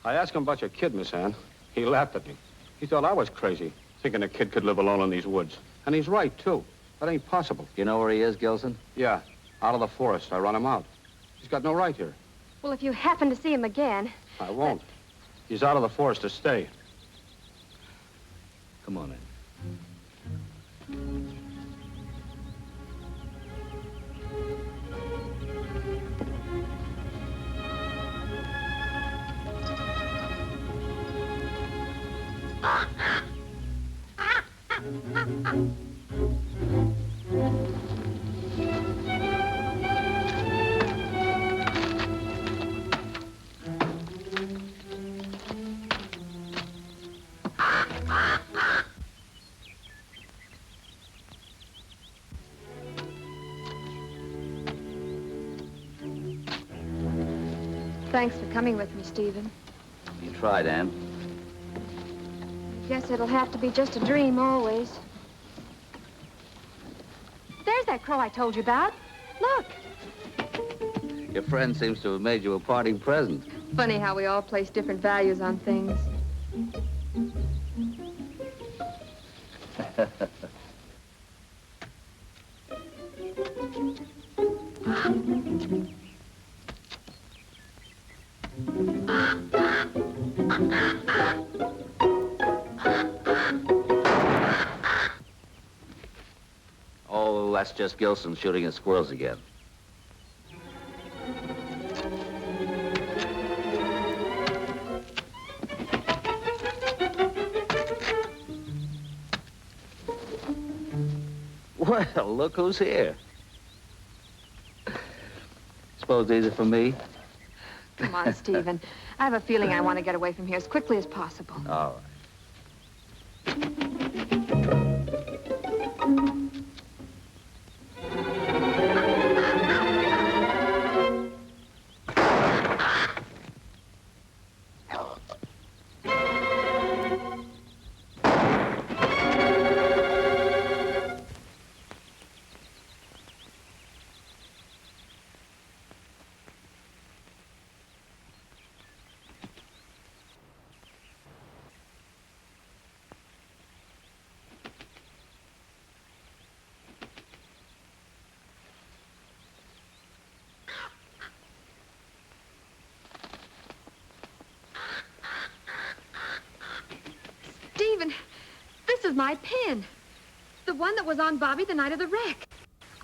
I asked him about your kid, Miss Ann. He laughed at me. He thought I was crazy, thinking a kid could live alone in these woods. And he's right, too. That ain't possible. You know where he is, Gilson? Yeah, out of the forest. I run him out. He's got no right here. Well, if you happen to see him again... I won't. He's out of the forest to stay. Come on in. Thanks for coming with me, Stephen. You tried, Ann. I guess it'll have to be just a dream always. There's that crow I told you about. Look. Your friend seems to have made you a parting present. Funny how we all place different values on things. Oh, that's just Gilson shooting at squirrels again. Well, look who's here. Suppose these are for me? Come on, Stephen. I have a feeling I want to get away from here as quickly as possible. All right. Stephen, this is my pin. The one that was on Bobby the night of the wreck.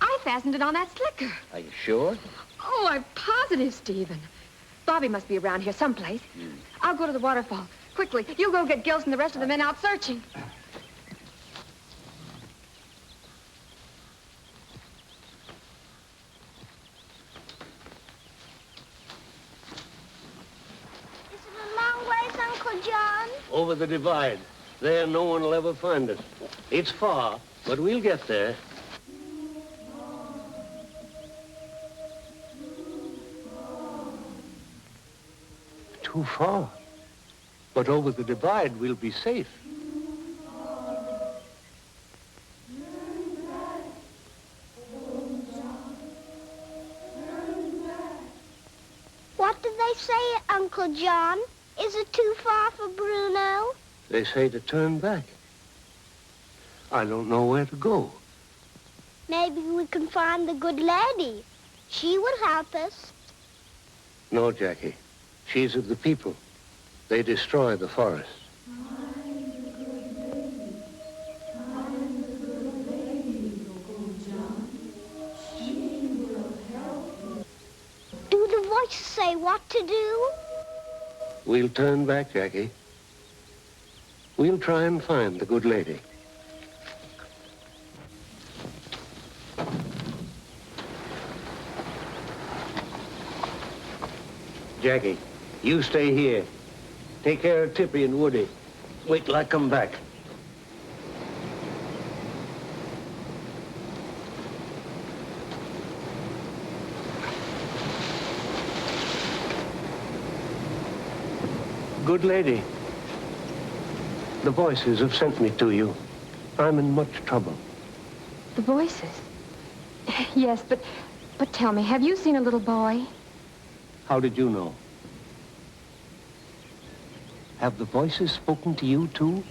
I fastened it on that slicker. Are you sure? Oh, I'm positive, Stephen. Bobby must be around here someplace. I'll go to the waterfall. Quickly, you go get Gilson and the rest of the men out searching. over the divide. There, no one will ever find us. It's far, but we'll get there. Too far. But over the divide, we'll be safe. What do they say, Uncle John? Is it too far for Bruno? They say to turn back. I don't know where to go. Maybe we can find the good lady. She would help us. No, Jackie. She's of the people. They destroy the forest. Do the voices say what to do? We'll turn back, Jackie. We'll try and find the good lady. Jackie, you stay here. Take care of Tippy and Woody. Wait till I come back. Good lady, the voices have sent me to you. I'm in much trouble. The voices? Yes, but tell me, have you seen a little boy? How did you know? Have the voices spoken to you, too?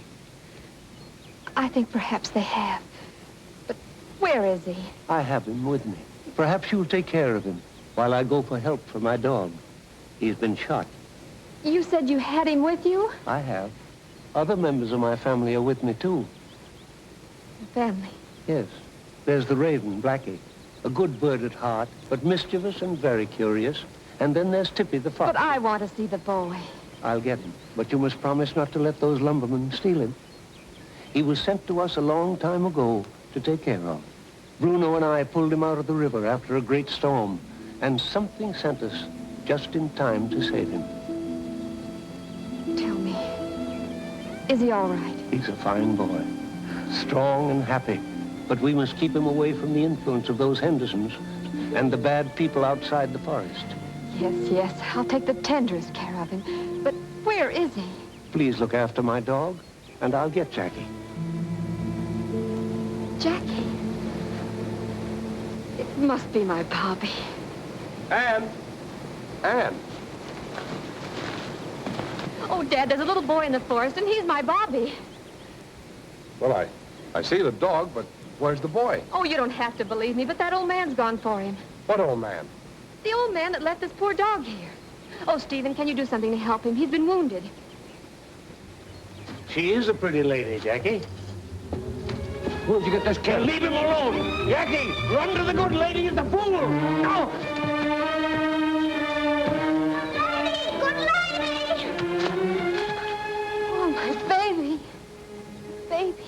I think perhaps they have. But where is he? I have him with me. Perhaps you'll take care of him while I go for help for my dog. He's been shot. You said you had him with you? I have. Other members of my family are with me, too. The family? Yes. There's the raven, Blackie. A good bird at heart, but mischievous and very curious. And then there's Tippy the fox. But I want to see the boy. I'll get him. But you must promise not to let those lumbermen steal him. He was sent to us a long time ago to take care of. Bruno and I pulled him out of the river after a great storm. And something sent us just in time to save him. Tell me, is he all right? He's a fine boy. Strong and happy. But we must keep him away from the influence of those Hendersons and the bad people outside the forest. Yes, I'll take the tenderest care of him. But where is he? Please look after my dog, and I'll get Jackie. Jackie? It must be my Bobby. Anne! Oh, Dad, there's a little boy in the forest, and he's my Bobby. Well, I see the dog, but where's the boy? Oh, you don't have to believe me, but that old man's gone for him. What old man? The old man that left this poor dog here. Oh, Stephen, can you do something to help him? He's been wounded. She is a pretty lady, Jackie. Where'd you get this kid? Leave him alone! Jackie, run to the good lady at the pool! No! Good lady! Oh, my baby. Baby.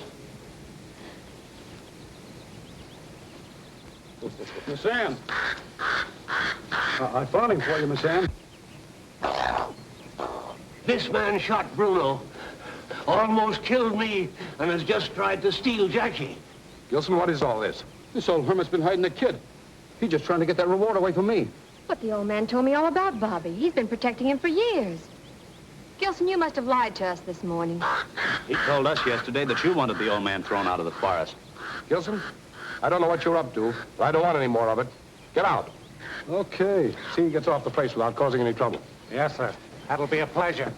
Miss Ann. I found him for you, Miss Ann. This man shot Bruno, almost killed me, and has just tried to steal Jackie. Gilson, what is all this? This old hermit's been hiding the kid. He's just trying to get that reward away from me. But the old man told me all about Bobby. He's been protecting him for years. Gilson, you must have lied to us this morning. He told us yesterday that you wanted the old man thrown out of the forest. Gilson, I don't know what you're up to, but I don't want any more of it. Get out. Okay. See he gets off the place without causing any trouble. Yes, sir. That'll be a pleasure.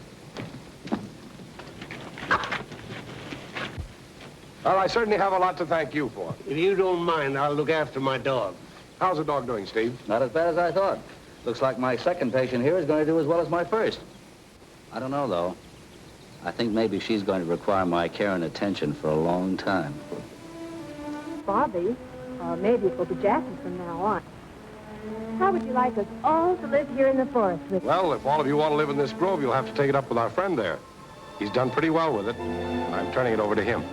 Well, I certainly have a lot to thank you for. If you don't mind, I'll look after my dog. How's the dog doing, Steve? Not as bad as I thought. Looks like my second patient here is going to do as well as my first. I don't know, though. I think maybe she's going to require my care and attention for a long time. Bobby, or maybe it will be Jackie from now on. How would you like us all to live here in the forest with you? Well, if all of you want to live in this grove, you'll have to take it up with our friend there. He's done pretty well with it. I'm turning it over to him.